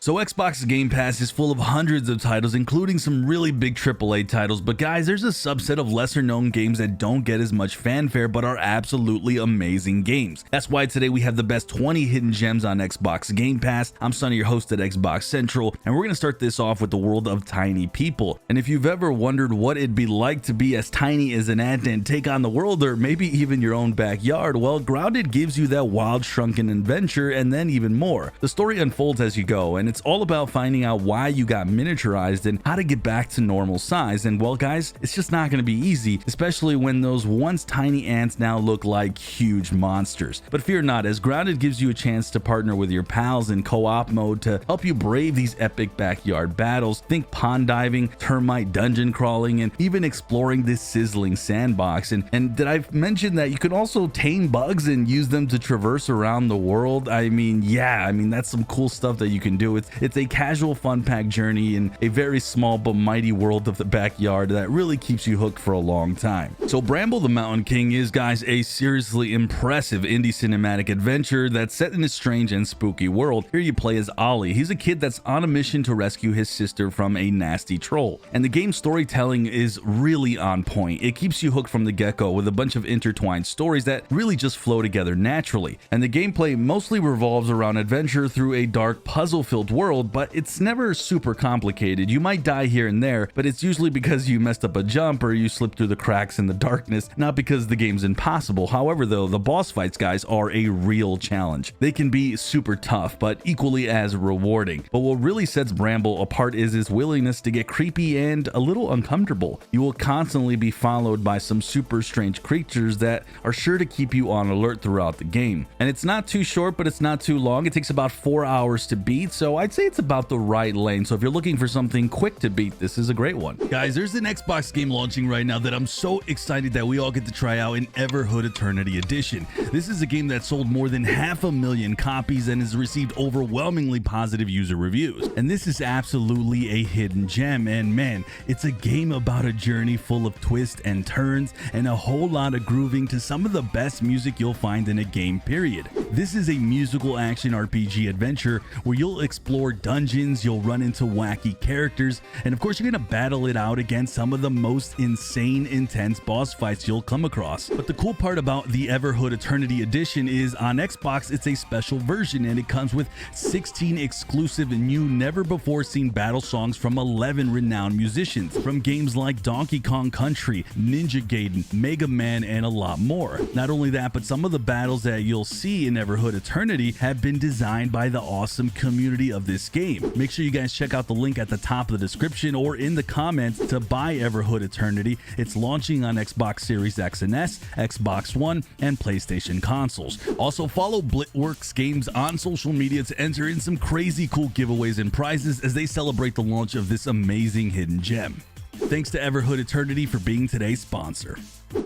So Xbox Game Pass is full of hundreds of titles, including some really big AAA titles, but guys, there's a subset of lesser known games that don't get as much fanfare but are absolutely amazing games. That's why today we have the best 20 hidden gems on Xbox Game Pass. I'm Sonny, your host at Xbox Central, and we're going to start this off with the world of tiny people. And if you've ever wondered what it'd be like to be as tiny as an ant and take on the world, or maybe even your own backyard, well, Grounded gives you that wild shrunken adventure and then even more. The story unfolds as you go, and it's all about finding out why you got miniaturized and how to get back to normal size. And well guys, it's just not going to be easy, especially when those once tiny ants now look like huge monsters. But fear not, as Grounded gives you a chance to partner with your pals in co-op mode to help you brave these epic backyard battles. Think pond diving, termite dungeon crawling, and even exploring this sizzling sandbox. And did I mention that you can also tame bugs and use them to traverse around the world? I mean, that's some cool stuff that you can do. It's a casual fun-packed journey in a very small but mighty world of the backyard that really keeps you hooked for a long time. So Bramble the Mountain King is, guys, a seriously impressive indie cinematic adventure that's set in a strange and spooky world. Here you play as Ollie. He's a kid that's on a mission to rescue his sister from a nasty troll. And the game's storytelling is really on point. It keeps you hooked from the get-go with a bunch of intertwined stories that really just flow together naturally. And the gameplay mostly revolves around adventure through a dark, puzzle-filled world, but it's never super complicated. You might die here and there, but it's usually because you messed up a jump or you slipped through the cracks in the darkness, not because the game's impossible. However though, the boss fights, guys, are a real challenge. They can be super tough, but equally as rewarding. But what really sets Bramble apart is his willingness to get creepy and a little uncomfortable. You will constantly be followed by some super strange creatures that are sure to keep you on alert throughout the game. And it's not too short, but it's not too long. It takes about 4 hours to beat, so I'd say it's about the right length. So if you're looking for something quick to beat, this is a great one. Guys, there's an Xbox game launching right now that I'm so excited that we all get to try out in Everhood Eternity Edition. This is a game that sold more than 500,000 copies and has received overwhelmingly positive user reviews. And this is absolutely a hidden gem, and man, it's a game about a journey full of twists and turns and a whole lot of grooving to some of the best music you'll find in a game, period. This is a musical action RPG adventure where you'll explore dungeons, you'll run into wacky characters, and of course you're gonna battle it out against some of the most insane, intense boss fights you'll come across. But the cool part about the Everhood Eternity Edition is on Xbox, it's a special version and it comes with 16 exclusive and new, never before seen battle songs from 11 renowned musicians from games like Donkey Kong Country, Ninja Gaiden, Mega Man, and a lot more. Not only that, but some of the battles that you'll see in Everhood Eternity have been designed by the awesome community of this game. Make sure you guys check out the link at the top of the description or in the comments to buy Everhood Eternity. It's launching on Xbox Series X and S, Xbox One, and PlayStation consoles. Also follow Blitworks Games on social media to enter in some crazy cool giveaways and prizes as they celebrate the launch of this amazing hidden gem. Thanks to Everhood Eternity for being today's sponsor.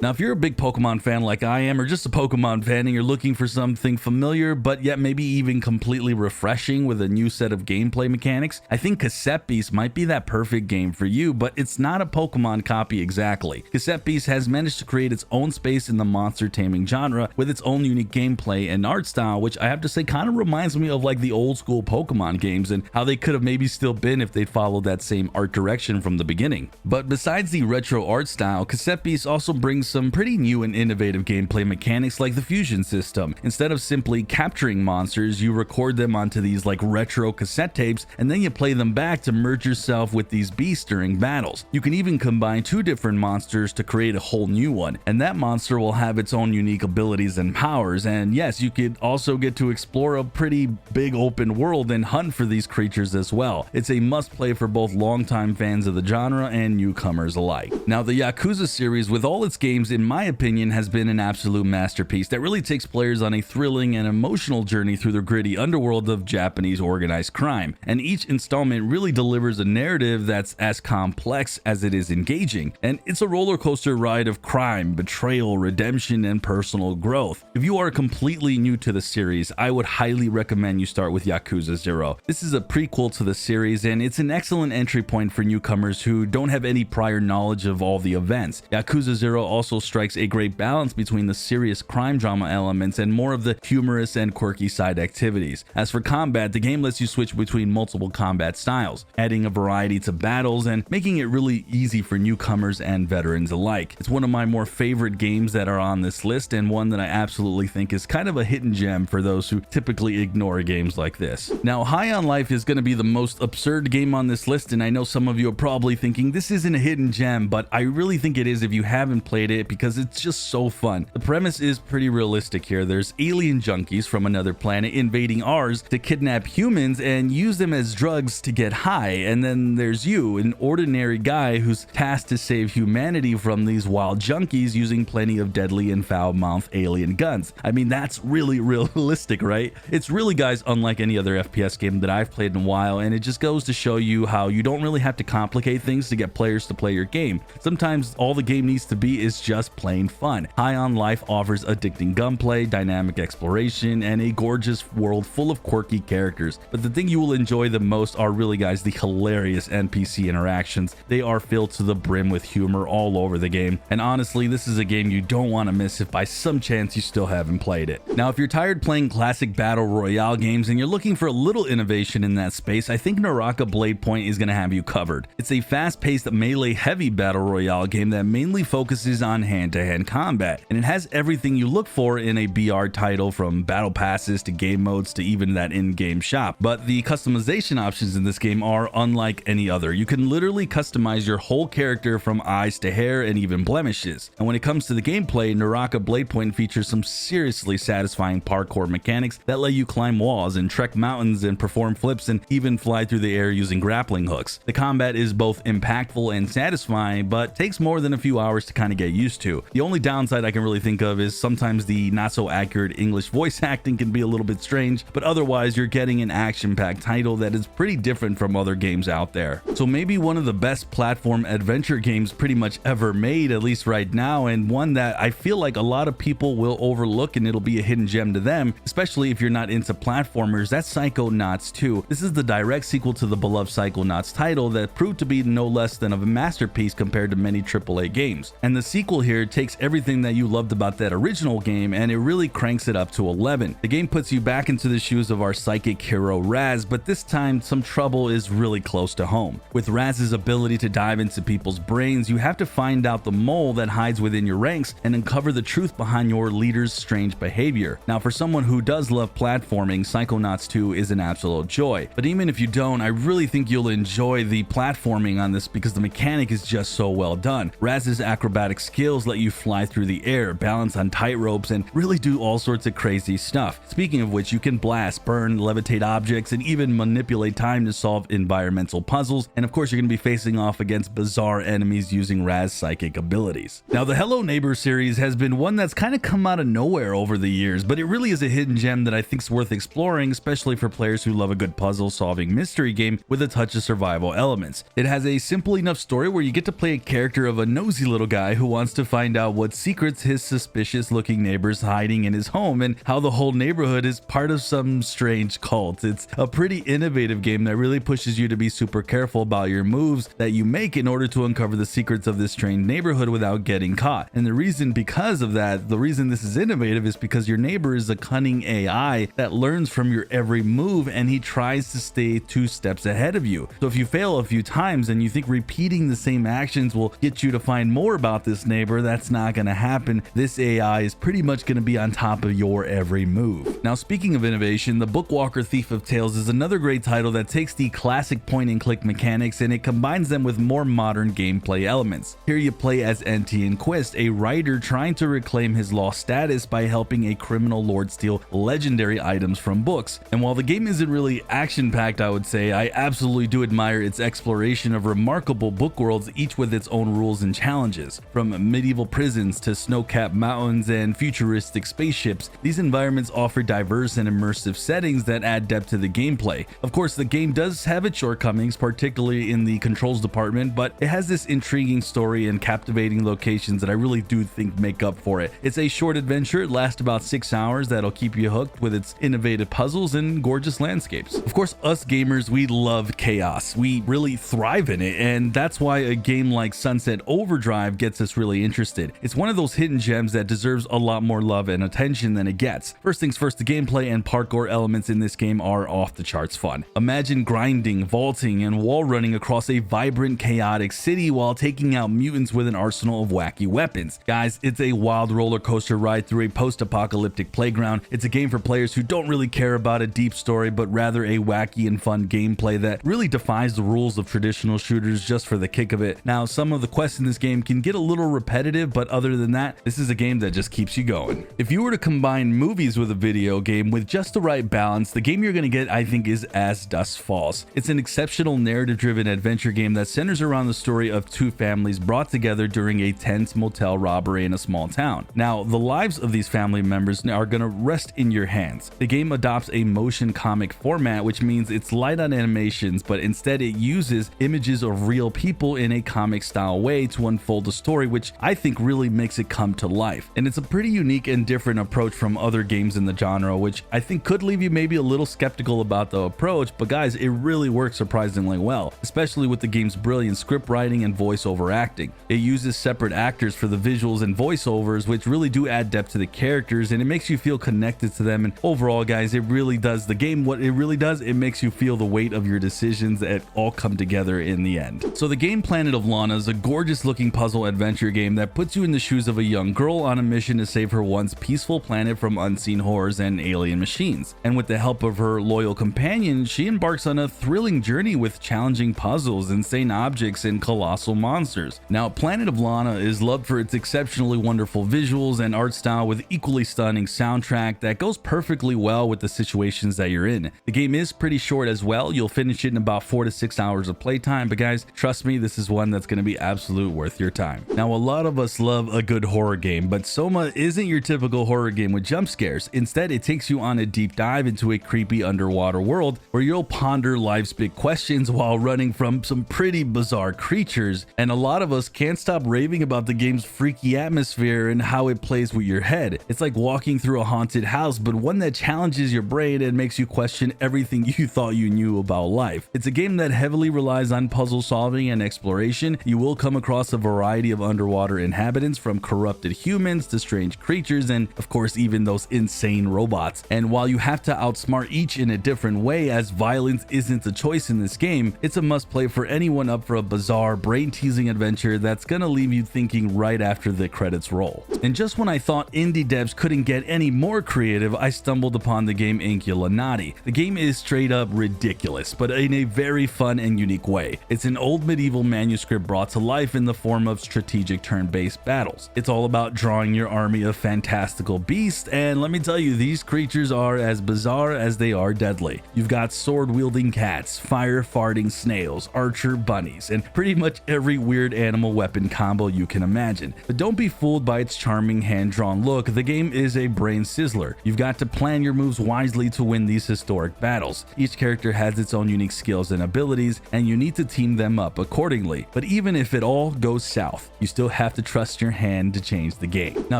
Now, if you're a big Pokemon fan like I am, or just a Pokemon fan and you're looking for something familiar, but yet maybe even completely refreshing with a new set of gameplay mechanics, I think Cassette Beast might be that perfect game for you, but it's not a Pokemon copy exactly. Cassette Beast has managed to create its own space in the monster taming genre with its own unique gameplay and art style, which I have to say kind of reminds me of like the old school Pokemon games and how they could have maybe still been if they'd followed that same art direction from the beginning. But besides the retro art style, Cassette Beast also brings some pretty new and innovative gameplay mechanics like the fusion system. Instead of simply capturing monsters, you record them onto these like retro cassette tapes and then you play them back to merge yourself with these beasts during battles. You can even combine two different monsters to create a whole new one, and that monster will have its own unique abilities and powers. And yes, you could also get to explore a pretty big open world and hunt for these creatures as well. It's a must play for both longtime fans of the genre and newcomers alike. Now, the Yakuza series, with all its games, in my opinion, has been an absolute masterpiece that really takes players on a thrilling and emotional journey through the gritty underworld of Japanese organized crime. And each installment really delivers a narrative that's as complex as it is engaging. And it's a roller coaster ride of crime, betrayal, redemption, and personal growth. If you are completely new to the series, I would highly recommend you start with Yakuza 0. This is a prequel to the series, and it's an excellent entry point for newcomers who don't have any prior knowledge of all the events. Yakuza 0 also strikes a great balance between the serious crime drama elements and more of the humorous and quirky side activities. As for combat, the game lets you switch between multiple combat styles, adding a variety to battles and making it really easy for newcomers and veterans alike. It's one of my more favorite games that are on this list, and one that I absolutely think is kind of a hidden gem for those who typically ignore games like this. Now, High on Life is going to be the most absurd game on this list, and I know some of you are probably thinking this isn't a hidden gem, but I really think it is if you haven't played it, because it's just so fun. The premise is pretty realistic here. There's alien junkies from another planet invading ours to kidnap humans and use them as drugs to get high, and then there's you, an ordinary guy who's tasked to save humanity from these wild junkies using plenty of deadly and foul-mouthed alien guns. I mean, that's really realistic, right? It's really, guys, unlike any other FPS game that I've played in a while, and it just goes to show you how you don't really have to complicate things to get players to play your game. Sometimes all the game needs to be is just plain fun. High on Life offers addicting gunplay, dynamic exploration, and a gorgeous world full of quirky characters. But the thing you will enjoy the most are really, guys, the hilarious NPC interactions. They are filled to the brim with humor all over the game, and honestly, this is a game you don't want to miss if by some chance you still haven't played it. Now, if you're tired playing classic battle royale games and you're looking for a little innovation in that space, I think Naraka Blade Point is going to have you covered. It's a fast-paced melee-heavy battle royale game that mainly focuses on hand-to-hand combat, and it has everything you look for in a BR title, from battle passes to game modes to even that in-game shop. But the customization options in this game are unlike any other. You can literally customize your whole character from eyes to hair and even blemishes. And when it comes to the gameplay, Naraka Blade Point features some seriously satisfying parkour mechanics that let you climb walls and trek mountains and perform flips and even fly through the air using grappling hooks. The combat is both impactful and satisfying, but takes more than a few hours to kind of get used to. The only downside I can really think of is sometimes the not so accurate English voice acting can be a little bit strange, but otherwise you're getting an action-packed title that is pretty different from other games out there. So maybe one of the best platform adventure games pretty much ever made, at least right now, and one that I feel like a lot of people will overlook and it'll be a hidden gem to them, especially if you're not into platformers. That's Psychonauts 2. This is the direct sequel to the beloved Psychonauts title that proved to be no less than of a masterpiece compared to many AAA games. And the sequel here takes everything that you loved about that original game and it really cranks it up to 11. The game puts you back into the shoes of our psychic hero Raz, but this time some trouble is really close to home. With Raz's ability to dive into people's brains, you have to find out the mole that hides within your ranks and uncover the truth behind your leader's strange behavior. Now, for someone who does love platforming, Psychonauts 2 is an absolute joy. But even if you don't, I really think you'll enjoy the platforming on this because the mechanic is just so well done. Raz's acrobatic skills let you fly through the air, balance on tight ropes, and really do all sorts of crazy stuff. Speaking of which, you can blast, burn, levitate objects, and even manipulate time to solve environmental puzzles. And of course, you're going to be facing off against bizarre enemies using Raz's psychic abilities. Now, the Hello Neighbor series has been one that's kind of come out of nowhere over the years, but it really is a hidden gem that I think is worth exploring, especially for players who love a good puzzle-solving mystery game with a touch of survival elements. It has a simple enough story where you get to play a character of a nosy little guy who wants to find out what secrets his suspicious-looking neighbor's hiding in his home and how the whole neighborhood is part of some strange cult. It's a pretty innovative game that really pushes you to be super careful about your moves that you make in order to uncover the secrets of this strange neighborhood without getting caught. And the reason the reason this is innovative is because your neighbor is a cunning AI that learns from your every move and he tries to stay 2 steps ahead of you. So if you fail a few times and you think repeating the same actions will get you to find more about this neighbor, that's not going to happen. This AI is pretty much going to be on top of your every move. Now, speaking of innovation, the Bookwalker Thief of Tales is another great title that takes the classic point and click mechanics and it combines them with more modern gameplay elements. Here you play as Entian Quist, a writer trying to reclaim his lost status by helping a criminal lord steal legendary items from books. And while the game isn't really action-packed, I would say, I absolutely do admire its exploration of remarkable book worlds, each with its own rules and challenges. From medieval prisons to snow-capped mountains and futuristic spaceships, these environments offer diverse and immersive settings that add depth to the gameplay. Of course, the game does have its shortcomings, particularly in the controls department, but it has this intriguing story and captivating locations that I really do think make up for it. It's a short adventure, it lasts about 6 hours, that'll keep you hooked with its innovative puzzles and gorgeous landscapes. Of course, us gamers, we love chaos. We really thrive in it, and that's why a game like Sunset Overdrive gets us really interested. It's one of those hidden gems that deserves a lot more love and attention than it gets. First things first, the gameplay and parkour elements in this game are off the charts fun. Imagine grinding, vaulting, and wall running across a vibrant, chaotic city while taking out mutants with an arsenal of wacky weapons. Guys, it's a wild roller coaster ride through a post-apocalyptic playground. It's a game for players who don't really care about a deep story, but rather a wacky and fun gameplay that really defies the rules of traditional shooters just for the kick of it. Now, some of the quests in this game can get a little repetitive, but other than that, this is a game that just keeps you going. If you were to combine movies with a video game with just the right balance, the game you're going to get, I think, is As Dusk Falls. It's an exceptional narrative-driven adventure game that centers around the story of two families brought together during a tense motel robbery in a small town. Now, the lives of these family members are going to rest in your hands. The game adopts a motion comic format, which means it's light on animations, but instead it uses images of real people in a comic style way to unfold the story, which I think really makes it come to life. And it's a pretty unique and different approach from other games in the genre, which I think could leave you maybe a little skeptical about the approach, but guys, it really works surprisingly well, especially with the game's brilliant script writing and voiceover acting. It uses separate actors for the visuals and voiceovers, which really do add depth to the characters, and it makes you feel connected to them. And overall, guys, it really does the game what it really does. It makes you feel the weight of your decisions that all come together in the end. So the game Planet of Lana is a gorgeous looking puzzle adventure game that puts you in the shoes of a young girl on a mission to save her once peaceful planet from unseen horrors and alien machines. And with the help of her loyal companion, she embarks on a thrilling journey with challenging puzzles, insane objects, and colossal monsters. Now, Planet of Lana is loved for its exceptionally wonderful visuals and art style with equally stunning soundtrack that goes perfectly well with the situations that you're in. The game is pretty short as well. You'll finish it in about 4 to 6 hours of playtime, but guys, trust me, this is one that's going to be absolute worth your time. Now, a lot of us love a good horror game, but Soma isn't your typical horror game with jump scares. Instead, it takes you on a deep dive into a creepy underwater world where you'll ponder life's big questions while running from some pretty bizarre creatures. And a lot of us can't stop raving about the game's freaky atmosphere and how it plays with your head. It's like walking through a haunted house, but one that challenges your brain and makes you question everything you thought you knew about life. It's a game that heavily relies on puzzle solving and exploration. You will come across a variety of underwater inhabitants, from corrupted humans to strange creatures, and of course even those insane robots. And while you have to outsmart each in a different way, as violence isn't a choice in this game, it's a must play for anyone up for a bizarre, brain-teasing adventure that's gonna leave you thinking right after the credits roll. And just when I thought indie devs couldn't get any more creative, I stumbled upon the game Inculanati. The game is straight up ridiculous, but in a very fun and unique way. It's an old medieval manuscript brought to life in the form of strategic turn-based battles. It's all about drawing your army of fantastical beasts, and let me tell you, these creatures are as bizarre as they are deadly. You've got sword-wielding cats, fire-farting snails, archer bunnies, and pretty much every weird animal weapon combo you can imagine. But don't be fooled by its charming hand-drawn look. The game is a brain sizzler. You've got to plan your moves wisely to win these historic battles. Each character has its own unique skills and abilities, and you need to team them up accordingly. But even if it all goes south, you still have to trust your hand to change the game. Now,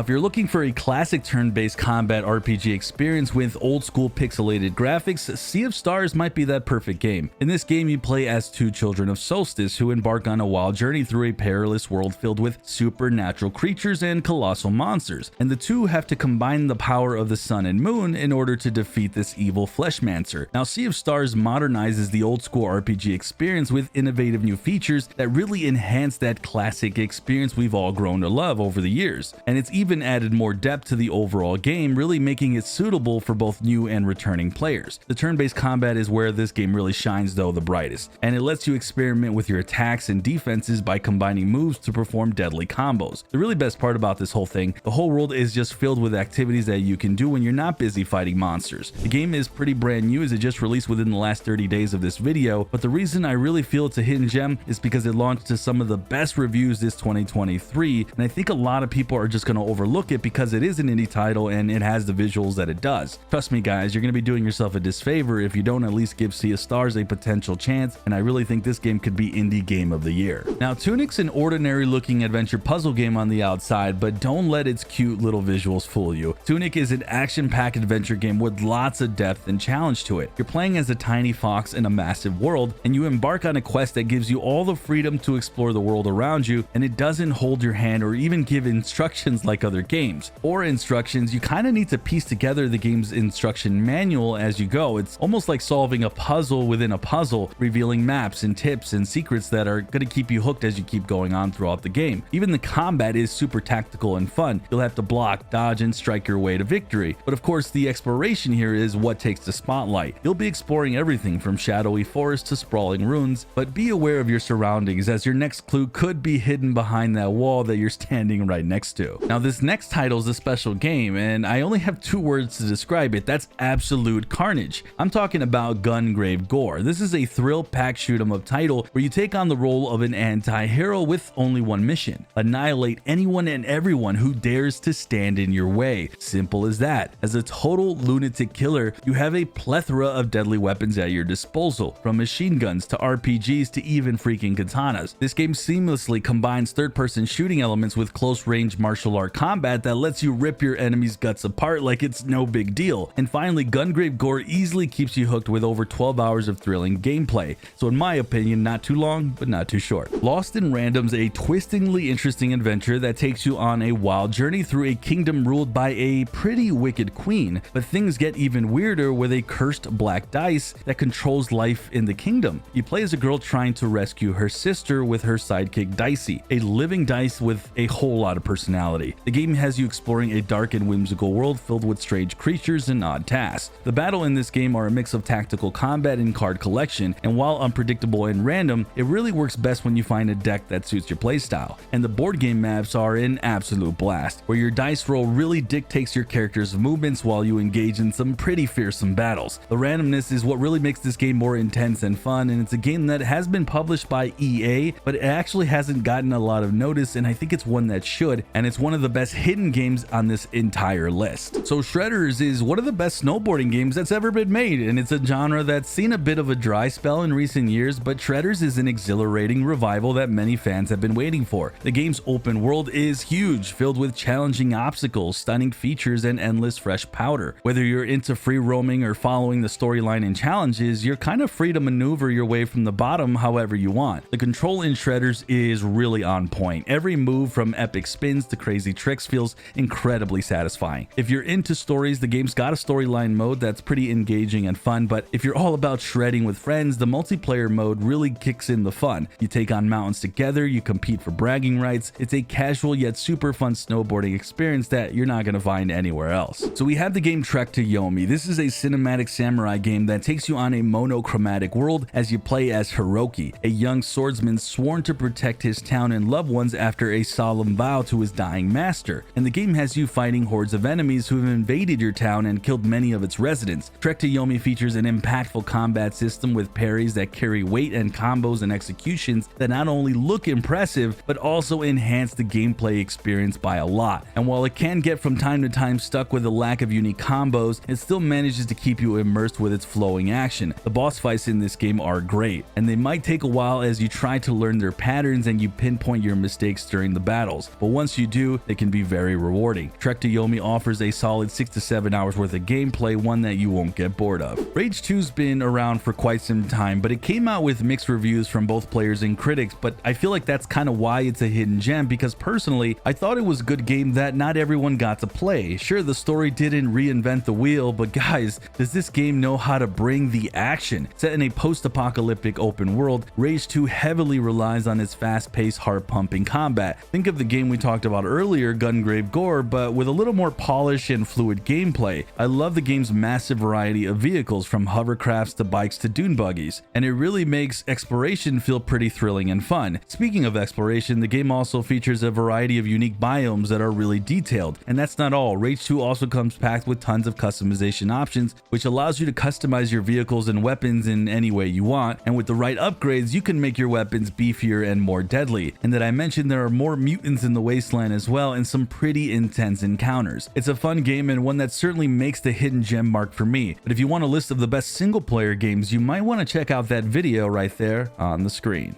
if you're looking for a classic turn-based combat RPG experience with old-school pixelated graphics, Sea of Stars might be that perfect game. In this game, you play as two children of Solstice who embark on a wild journey through a perilous world filled with supernatural creatures and colossal monsters, and the two have to combine the power of the sun and moon in order to defeat this evil Fleshmancer. Now, Sea of Stars modernizes the old-school RPG experience with innovative new features that really enhance that classic experience we've all grown to love over the years, and it's even added more depth to the overall game, really making it suitable for both new and returning players. The turn-based combat is where this game really shines though the brightest, and it lets you experiment with your attacks and defenses by combining moves to perform deadly combos. The really best part about this whole thing, the whole world is just filled with activities that you can do when you're not busy fighting monsters. The game is pretty brand new as it just released within the last 30 days of this video, but the reason I really feel it's a hidden gem is because it launched to some of the best reviews this 2023, and I think a lot of people are just going to overlook it because it is an indie title and it has the visuals that it does. Trust me guys, you're going to be doing yourself a disfavor if you don't at least give Sea of Stars a potential chance, and I really think this game could be indie game of the year. Now, Tunic's an ordinary looking adventure puzzle game on the outside, but don't let its cute little visuals fool you. Tunic is an action-packed adventure game with lots of depth and challenge to it. You're playing as a tiny fox in a massive world, and you embark on a quest that gives you all the freedom to explore the world around you, and it doesn't even hold your hand or even give instructions like other games. For instructions, you kind of need to piece together the game's instruction manual as you go. It's almost like solving a puzzle within a puzzle, revealing maps and tips and secrets that are going to keep you hooked as you keep going on throughout the game. Even the combat is super tactical and fun. You'll have to block, dodge, and strike your way to victory. But of course, the exploration here is what takes the spotlight. You'll be exploring everything from shadowy forests to sprawling ruins, but be aware of your surroundings as your next clue could be hidden behind that wall that you're standing right next to. Now, this next title is a special game, and I only have 2 words to describe it. That's absolute carnage. I'm talking about Gungrave Gore. This is a thrill-packed shoot-'em-up title where you take on the role of an anti-hero with only one mission: annihilate anyone and everyone who dares to stand in your way. Simple as that. As a total lunatic killer, you have a plethora of deadly weapons at your disposal, from machine guns to RPGs to even freaking katanas. This game seamlessly combines third-person shooting elements with close-range martial art combat that lets you rip your enemies' guts apart like it's no big deal. And finally, Gungrave Gore easily keeps you hooked with over 12 hours of thrilling gameplay. So in my opinion, not too long, but not too short. Lost in Random's a twistingly interesting adventure that takes you on a wild journey through a kingdom ruled by a pretty wicked queen, but things get even weirder with a cursed black dice that controls life in the kingdom. You play as a girl trying to rescue her sister with her sidekick Dicey, a living dice with a whole lot of personality. The game has you exploring a dark and whimsical world filled with strange creatures and odd tasks. The battle in this game are a mix of tactical combat and card collection, and while unpredictable and random, it really works best when you find a deck that suits your playstyle. And the board game maps are an absolute blast, where your dice roll really dictates your character's movements while you engage in some pretty fearsome battles. The randomness is what really makes this game more intense and fun, and it's a game that has been published by EA, but it actually hasn't gotten a lot of notice, and I think it's one that should, and it's one of the best hidden games on this entire list. So Shredders is one of the best snowboarding games that's ever been made, and it's a genre that's seen a bit of a dry spell in recent years, but Shredders is an exhilarating revival that many fans have been waiting for. The game's open world is huge, filled with challenging obstacles, stunning features, and endless fresh powder. Whether you're into free roaming or following the storyline and challenges, you're kind of free to maneuver your way from the bottom however you want. The control in Shredders is really on point. Every move, from epic spins to crazy tricks, feels incredibly satisfying. If you're into stories, the game's got a storyline mode that's pretty engaging and fun, but if you're all about shredding with friends, the multiplayer mode really kicks in the fun. You take on mountains together, you compete for bragging rights. It's a casual yet super fun snowboarding experience that you're not going to find anywhere else. So we have the game Trek to Yomi. This is a cinematic samurai game that takes you on a monochromatic world as you play as Hiroki, a young swordsman sworn to protect his town and loved ones after a solemn vow to his dying master. And the game has you fighting hordes of enemies who have invaded your town and killed many of its residents. Trek to Yomi features an impactful combat system with parries that carry weight and combos and executions that not only look impressive, but also enhance the gameplay experience by a lot. And while it can get from time to time stuck with a lack of unique combos, it still manages to keep you immersed with its flowing action. The boss fights in this game are great, and they might take a while as you try to learn their patterns and you pinpoint your mistakes during the battles, but once you do, they can be very rewarding. Trek to Yomi offers a solid 6 to 7 hours worth of gameplay, one that you won't get bored of. Rage 2's been around for quite some time, but it came out with mixed reviews from both players and critics, but I feel like that's kind of why it's a hidden gem, because personally, I thought it was a good game that not everyone got to play. Sure, the story didn't reinvent the wheel, but guys, does this game know how to bring the action? Set in a post-apocalyptic open world, Rage 2 heavily relies on its fast-paced, heart-pumping combat. Think of the game we talked about earlier, Gungrave Gore, but with a little more polish and fluid gameplay. I love the game's massive variety of vehicles, from hovercrafts to bikes to dune buggies, and it really makes exploration feel pretty thrilling and fun. Speaking of exploration, the game also features a variety of unique biomes that are really detailed, and that's not all. Rage 2 also comes packed with tons of customization options, which allows you to customize your vehicles and weapons in any way you want, and with the right upgrades, you can make your weapons beefier and more deadly. And that I mentioned, there are more mutants in the wasteland as well, and some pretty intense encounters. It's a fun game and one that certainly makes the hidden gem mark for me, but if you want a list of the best single player games, you might want to check out that video right there on the screen.